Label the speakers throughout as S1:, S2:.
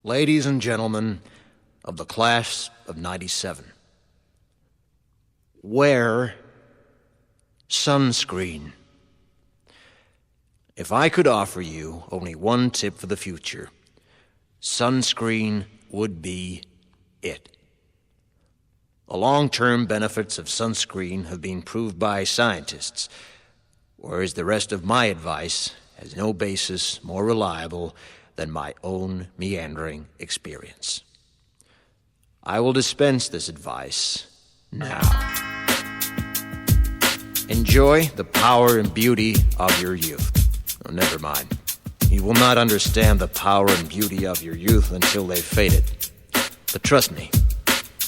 S1: Ladies and gentlemen of the class of 97, wear sunscreen. If I could offer you only one tip for the future, sunscreen would be it. The long-term benefits of sunscreen have been proved by scientists, whereas the rest of my advice has no basis more reliable than my own meandering experience. I will dispense this advice now. Enjoy the power and beauty of your youth. Oh, never mind. You will not understand the power and beauty of your youth until they've faded. But trust me,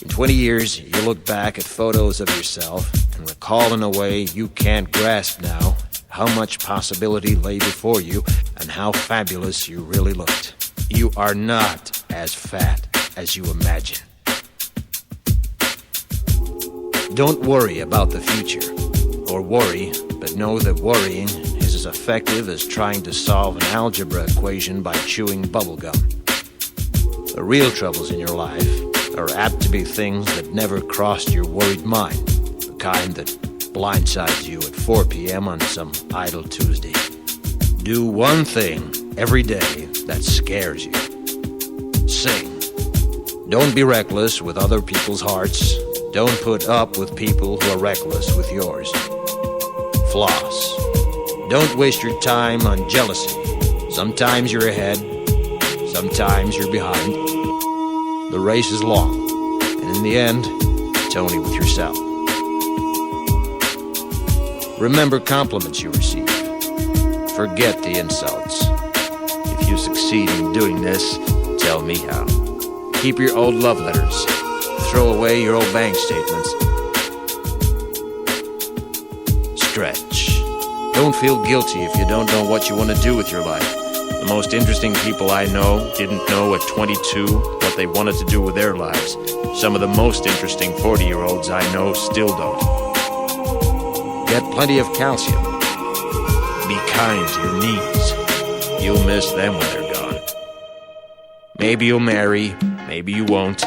S1: in 20 years, you'll look back at photos of yourself and recall in a way you can't grasp now how much possibility lay before you and how fabulous you really looked. You are not as fat as you imagine. Don't worry about the future, or worry, but know that worrying is as effective as trying to solve an algebra equation by chewing bubblegum. The real troubles in your life are apt to be things that never crossed your worried mind, the kind that blindsides you at 4 p.m. on some idle Tuesday. Do one thing every day that scares you. Sing. Don't be reckless with other people's hearts. Don't put up with people who are reckless with yours. Floss. Don't waste your time on jealousy. Sometimes you're ahead, sometimes you're behind. The race is long, and in the end, it's only with yourself. Remember compliments you receive. Forget the insults. If you succeed in doing this, tell me how. Keep your old love letters. Throw away your old bank statements. Stretch. Don't feel guilty if you don't know what you want to do with your life. The most interesting people I know didn't know at 22 what they wanted to do with their lives. Some of the most interesting 40-year-olds I know still don't. Get plenty of calcium. Be kind to your knees. You'll miss them when they're gone. Maybe you'll marry, maybe you won't.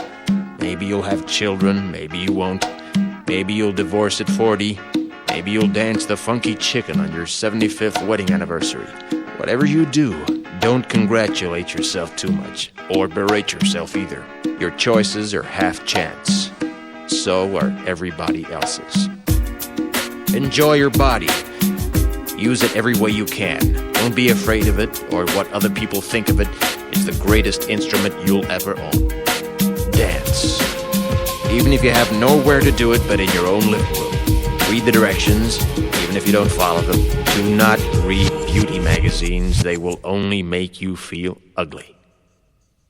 S1: Maybe you'll have children, maybe you won't. Maybe you'll divorce at 40. Maybe you'll dance the funky chicken on your 75th wedding anniversary. Whatever you do, don't congratulate yourself too much, or berate yourself either. Your choices are half chance. So are everybody else's. Enjoy your body. Use it every way you can. Don't be afraid of it or what other people think of it. It's the greatest instrument you'll ever own. Dance. Even if you have nowhere to do it but in your own living room. Read the directions, even if you don't follow them. Do not read beauty magazines. They will only make you feel ugly.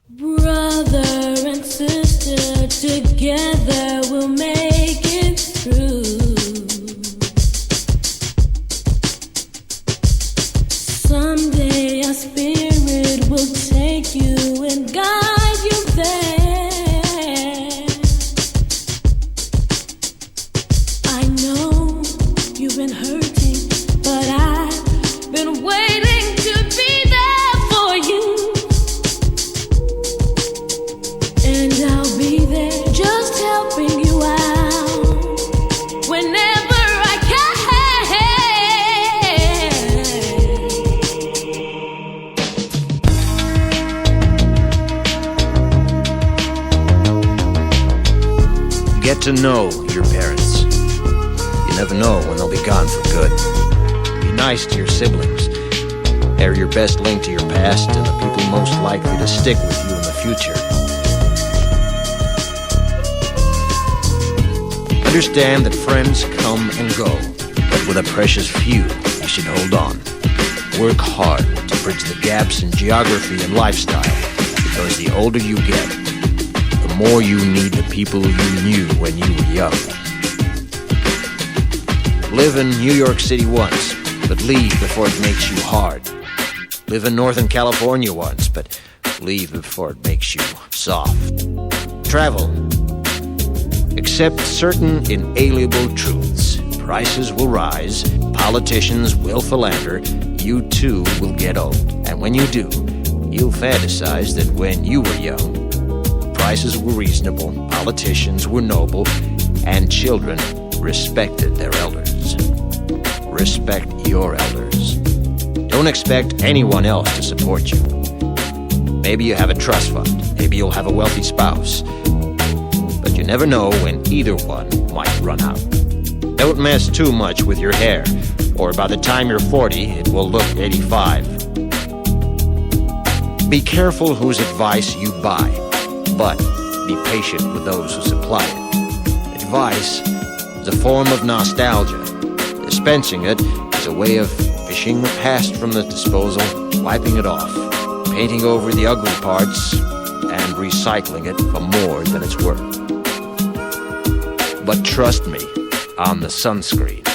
S2: Brother and sister, together we'll make it through. Someday our spirit will take you and guide you there. I know you've been hurting, but I've been waiting to be there for you. And I'll be there just helping you out whenever I can.
S1: Get to know your parents. You never know when they'll be gone for good. Be nice to your siblings. They're your best link to your past and the people most likely to stick with you in the future. Understand that friends come and go, but with a precious few, you should hold on. Work hard to bridge the gaps in geography and lifestyle, because the older you get, the more you need the people you knew when you were young. Live in New York City once, but leave before it makes you hard. Live in Northern California once, but leave before it makes you soft. Travel. Accept certain inalienable truths. Prices will rise, politicians will philander, you too will get old. And when you do, you'll fantasize that when you were young, prices were reasonable, politicians were noble, and children respected their elders. Respect your elders. Don't expect anyone else to support you. Maybe you have a trust fund. Maybe you'll have a wealthy spouse. But you never know when either one might run out. Don't mess too much with your hair, or by the time you're 40, it will look 85. Be careful whose advice you buy, but be patient with those who supply it. Advice is a form of nostalgia. Dispensing it is a way of fishing the past from the disposal, wiping it off, painting over the ugly parts, and recycling it for more than it's worth. But trust me on the sunscreen.